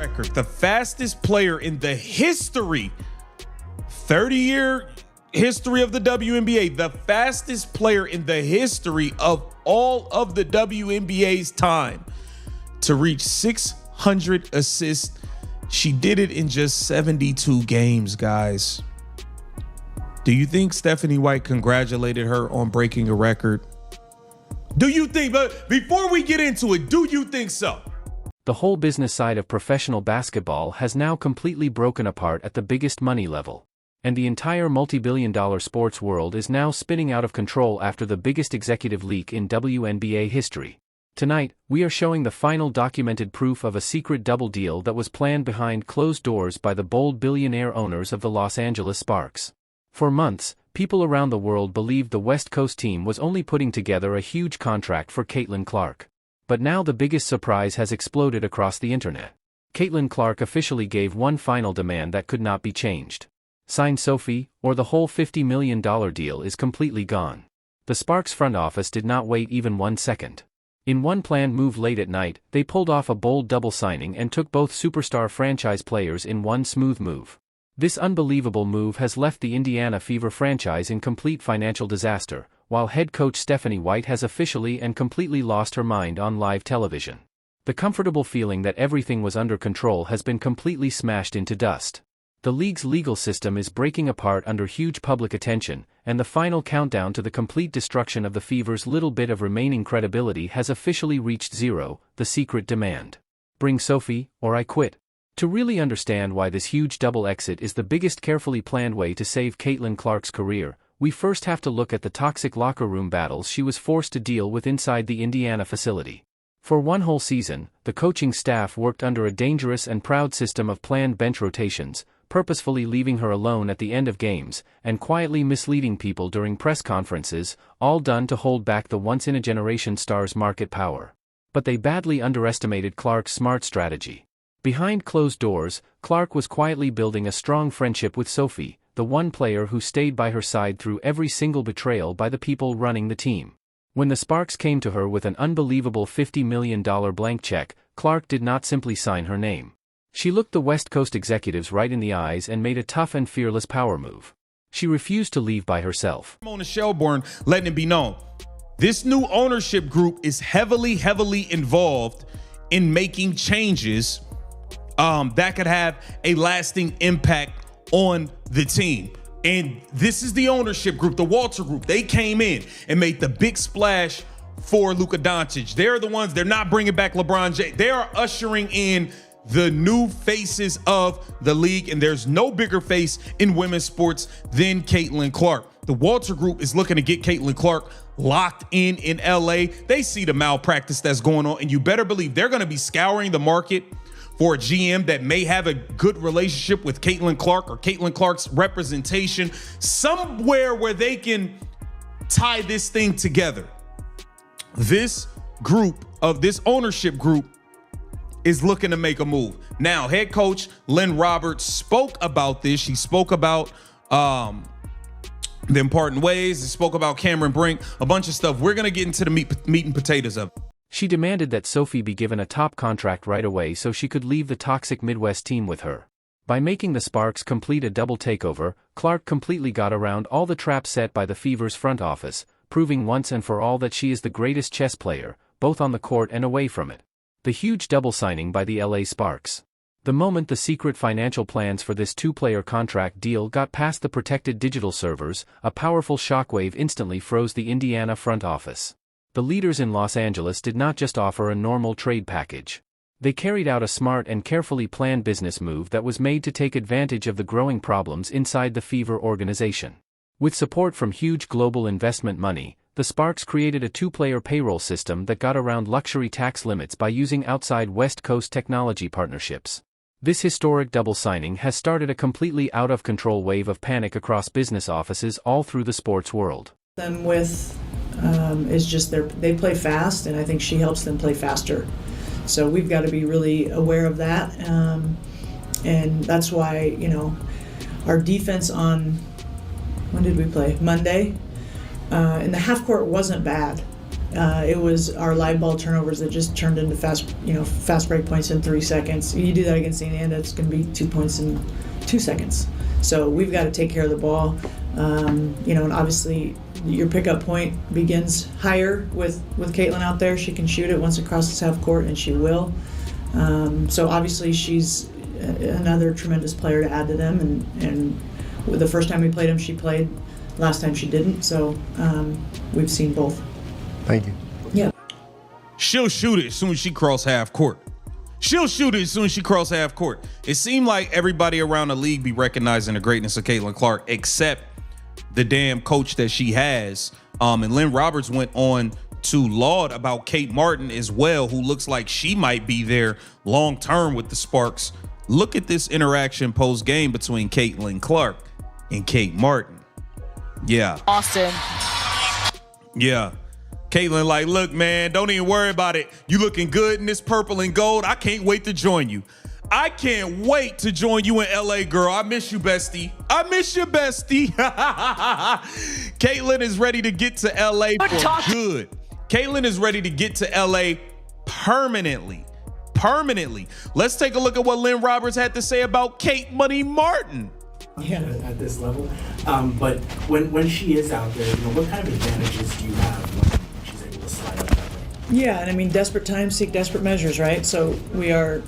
record, the fastest player in the history, 30-year history of the WNBA, the fastest player in the history of all of the WNBA's time to reach 600 assists. She did it in just 72 games, guys. Do you think Stephanie White congratulated her on breaking a record? Do you think, but before we get into it, do you think so? The whole business side of professional basketball has now completely broken apart at the biggest money level. And the entire multi-billion-dollar sports world is now spinning out of control after the biggest executive leak in WNBA history. Tonight, we are showing the final documented proof of a secret double deal that was planned behind closed doors by the bold billionaire owners of the Los Angeles Sparks. For months, people around the world believed the West Coast team was only putting together a huge contract for Caitlin Clark. But now the biggest surprise has exploded across the internet. Caitlin Clark officially gave one final demand that could not be changed. Sign Sophie, or the whole $50 million deal is completely gone. The Sparks front office did not wait even 1 second. In one planned move late at night, they pulled off a bold double signing and took both superstar franchise players in one smooth move. This unbelievable move has left the Indiana Fever franchise in complete financial disaster, while head coach Stephanie White has officially and completely lost her mind on live television. The comfortable feeling that everything was under control has been completely smashed into dust. The league's legal system is breaking apart under huge public attention, and the final countdown to the complete destruction of the Fever's little bit of remaining credibility has officially reached zero, the secret demand. Bring Sophie, or I quit. To really understand why this huge double exit is the biggest carefully planned way to save Caitlin Clark's career, we first have to look at the toxic locker room battles she was forced to deal with inside the Indiana facility. For one whole season, the coaching staff worked under a dangerous and proud system of planned bench rotations, purposefully leaving her alone at the end of games, and quietly misleading people during press conferences, all done to hold back the once-in-a-generation star's market power. But they badly underestimated Clark's smart strategy. Behind closed doors, Clark was quietly building a strong friendship with Sophie, the one player who stayed by her side through every single betrayal by the people running the team. When the Sparks came to her with an unbelievable $50 million blank check, Clark did not simply sign her name. She looked the West Coast executives right in the eyes and made a tough and fearless power move. She refused to leave by herself. Mona Shelburne letting it be known, this new ownership group is heavily involved in making changes that could have a lasting impact on the team. And this is the ownership group, the Walter Group. They came in and made the big splash for Luka Doncic. They're the ones, they're not bringing back LeBron James. They are ushering in the new faces of the league, and there's no bigger face in women's sports than Caitlin Clark. The Walter Group is looking to get Caitlin Clark locked in LA. They see the malpractice that's going on, and you better believe they're going to be scouring the market for a GM that may have a good relationship with Caitlin Clark or Caitlin Clark's representation, somewhere where they can tie this thing together. This ownership group is looking to make a move. Now, head coach Lynn Roberts spoke about this. She spoke about the important ways. He spoke about Cameron Brink, a bunch of stuff. We're going to get into the meat and potatoes of it. She demanded that Sophie be given a top contract right away so she could leave the toxic Midwest team with her. By making the Sparks complete a double takeover, Clark completely got around all the traps set by the Fever's front office, proving once and for all that she is the greatest chess player, both on the court and away from it. The huge double signing by the LA Sparks. The moment the secret financial plans for this two-player contract deal got past the protected digital servers, a powerful shockwave instantly froze the Indiana front office. The leaders in Los Angeles did not just offer a normal trade package. They carried out a smart and carefully planned business move that was made to take advantage of the growing problems inside the Fever organization. With support from huge global investment money, the Sparks created a two-player payroll system that got around luxury tax limits by using outside West Coast technology partnerships. This historic double signing has started a completely out-of-control wave of panic across business offices all through the sports world. Them with is just they play fast, and I think she helps them play faster. So we've got to be really aware of that, and that's why, our defense on, when did we play? Monday. In the half court wasn't bad. It was our live ball turnovers that just turned into fast break points in 3 seconds. You do that against Indiana, it's going to be 2 points in 2 seconds. So we've got to take care of the ball. And obviously your pickup point begins higher with Caitlin out there. She can shoot it once it crosses half court, and she will. So obviously she's another tremendous player to add to them. And the first time we played them, she played. Last time she didn't. So we've seen both. Thank you. Yeah. She'll shoot it as soon as she cross half court. She'll shoot it as soon as she cross half court. It seemed like everybody around the league be recognizing the greatness of Caitlin Clark, except the damn coach that she has. And Lynn Roberts went on to laud about Kate Martin as well, who looks like she might be there long term with the Sparks. Look at this interaction post game between Caitlin Clark and Kate Martin. Yeah. Austin. Yeah. Caitlin like, look, man, don't even worry about it. You looking good in this purple and gold. I can't wait to join you. I can't wait to join you in LA, girl. I miss you, bestie. I miss you, bestie. Caitlin is ready to get to LA for good. Caitlin is ready to get to LA permanently. Let's take a look at what Lynn Roberts had to say about Kate Money Martin. At this level, but when she is out there, what kind of advantages do you have when she's able to slide up that way? Yeah, and I mean, desperate times seek desperate measures, right? So we are,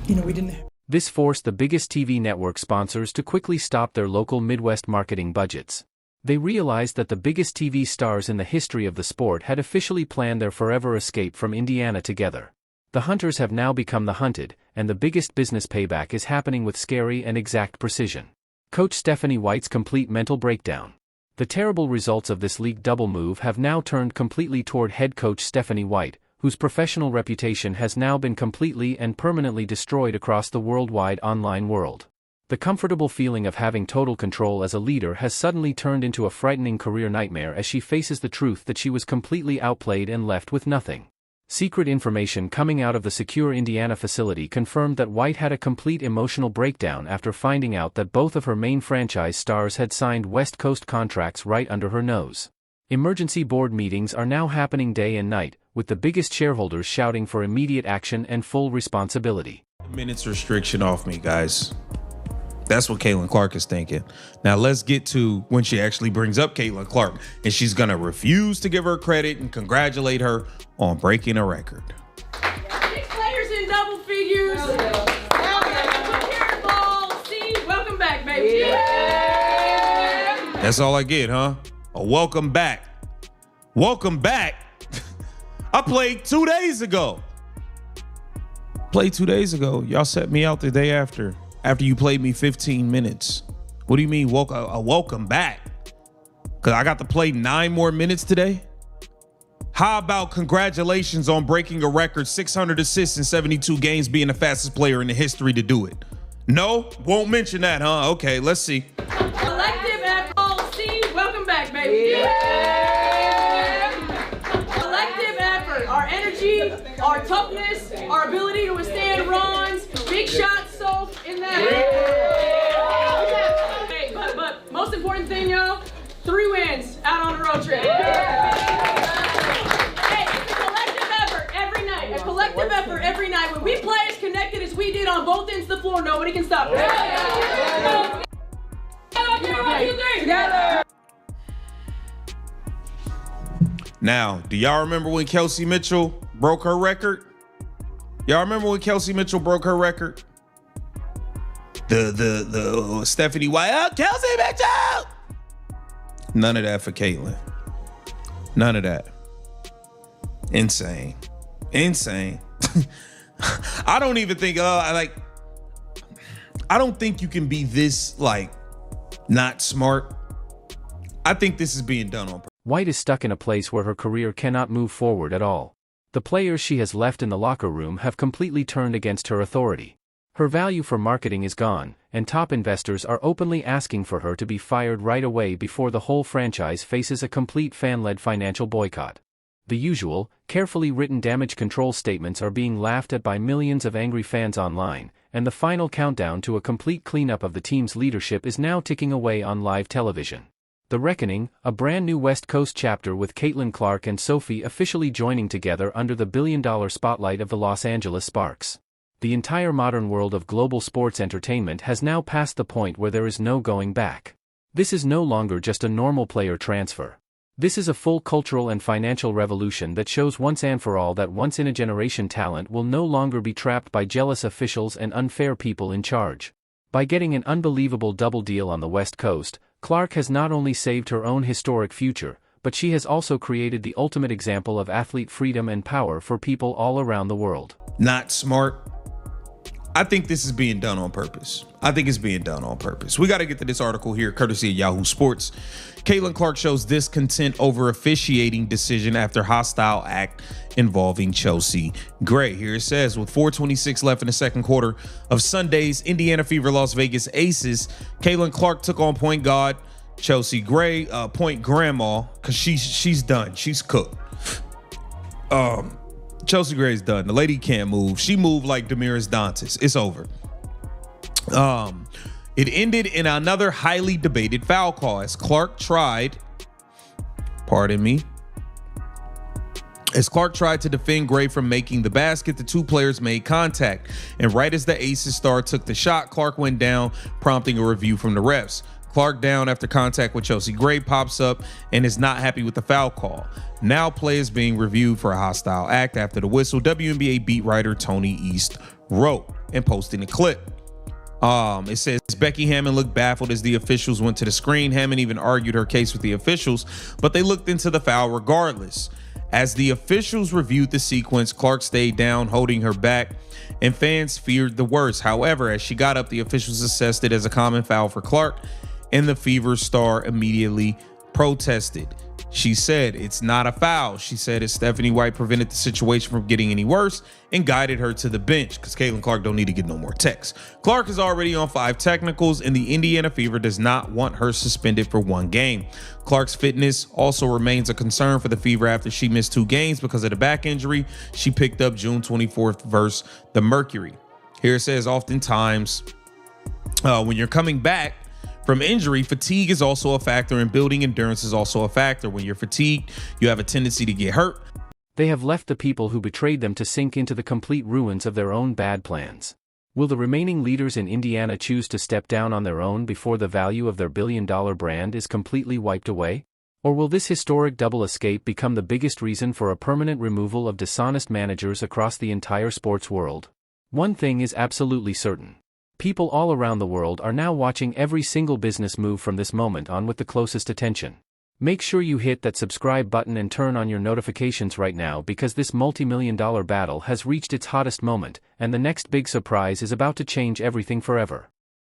we didn't. This forced the biggest TV network sponsors to quickly stop their local Midwest marketing budgets. They realized that the biggest TV stars in the history of the sport had officially planned their forever escape from Indiana together. The hunters have now become the hunted, and the biggest business payback is happening with scary and exact precision. Coach Stephanie White's complete mental breakdown. The terrible results of this league double move have now turned completely toward head coach Stephanie White, whose professional reputation has now been completely and permanently destroyed across the worldwide online world. The comfortable feeling of having total control as a leader has suddenly turned into a frightening career nightmare as she faces the truth that she was completely outplayed and left with nothing. Secret information coming out of the secure Indiana facility confirmed that White had a complete emotional breakdown after finding out that both of her main franchise stars had signed West Coast contracts right under her nose. Emergency board meetings are now happening day and night, with the biggest shareholders shouting for immediate action and full responsibility. Minutes restriction off me, guys. That's what Caitlin Clark is thinking. Now let's get to when she actually brings up Caitlin Clark, and she's gonna refuse to give her credit and congratulate her on breaking a record. 6 players in double figures. Ball. See, welcome back, baby. Yeah. That's all I get, huh? A welcome back. Welcome back. I played 2 days ago. Y'all set me out the day after you played me 15 minutes. What do you mean welcome back? Because I got to play 9 more minutes today? How about congratulations on breaking a record, 600 assists in 72 games, being the fastest player in the history to do it? No? Won't mention that, huh? Okay, let's see. Collective effort. See, welcome back, baby. Yeah. Collective effort. Our energy, our toughness, our ability to withstand runs, big shots, so in that. Hey, but most important thing, y'all, 3 wins out on a road trip. Hey, it's a collective effort every night. A collective effort every night. When we play as connected as we did on both ends of the floor, nobody can stop us. Together. Now, do y'all remember when Kelsey Mitchell broke her record? Y'all remember when Kelsey Mitchell broke her record? The Stephanie White, oh, Kelsey Mitchell! None of that for Caitlin. None of that. Insane. I don't even think, I don't think you can be this, not smart. I think this is being done on purpose. White is stuck in a place where her career cannot move forward at all. The players she has left in the locker room have completely turned against her authority. Her value for marketing is gone, and top investors are openly asking for her to be fired right away before the whole franchise faces a complete fan-led financial boycott. The usual, carefully written damage control statements are being laughed at by millions of angry fans online, and the final countdown to a complete cleanup of the team's leadership is now ticking away on live television. The Reckoning, a brand new West Coast chapter with Caitlin Clark and Sophie officially joining together under the billion-dollar spotlight of the Los Angeles Sparks. The entire modern world of global sports entertainment has now passed the point where there is no going back. This is no longer just a normal player transfer. This is a full cultural and financial revolution that shows once and for all that once-in-a-generation talent will no longer be trapped by jealous officials and unfair people in charge. By getting an unbelievable double deal on the West Coast, Clark has not only saved her own historic future, but she has also created the ultimate example of athlete freedom and power for people all around the world. Not smart. I think this is being done on purpose. I think it's being done on purpose. We got to get to this article here, courtesy of Yahoo Sports. Caitlin Clark shows discontent over officiating decision after hostile act involving Chelsea Gray. Here it says, with 4:26 left in the second quarter of Sunday's Indiana Fever Las Vegas Aces, Caitlin Clark took on point guard Chelsea Gray, point grandma, because she's done. She's cooked. Chelsea Gray's done. The lady can't move. She moved like Damiris Dantas. It's over. It ended in another highly debated foul call as Clark tried to defend Gray from making the basket. The two players made contact, and right as the Aces star took the shot, Clark went down, prompting a review from the refs. Clark, down after contact with Chelsea Gray, pops up and is not happy with the foul call. Now play is being reviewed for a hostile act after the whistle, WNBA beat writer Tony East wrote and posting a clip. It says Becky Hammond looked baffled as the officials went to the screen. Hammond even argued her case with the officials, but they looked into the foul regardless. As the officials reviewed the sequence, Clark stayed down, holding her back, and fans feared the worst. However, as she got up, the officials assessed it as a common foul for Clark, and the Fever star immediately protested. She said, "It's not a foul." She said as Stephanie White prevented the situation from getting any worse and guided her to the bench because Caitlin Clark don't need to get no more texts. Clark is already on 5 technicals, and the Indiana Fever does not want her suspended for 1 game. Clark's fitness also remains a concern for the Fever after she missed 2 games because of the back injury she picked up June 24th versus the Mercury. Here it says, oftentimes when you're coming back from injury, fatigue is also a factor, and building endurance is also a factor. When you're fatigued, you have a tendency to get hurt. They have left the people who betrayed them to sink into the complete ruins of their own bad plans. Will the remaining leaders in Indiana choose to step down on their own before the value of their billion-dollar brand is completely wiped away? Or will this historic double escape become the biggest reason for a permanent removal of dishonest managers across the entire sports world? One thing is absolutely certain. People all around the world are now watching every single business move from this moment on with the closest attention. Make sure you hit that subscribe button and turn on your notifications right now, because this multi-million-dollar battle has reached its hottest moment, and the next big surprise is about to change everything forever.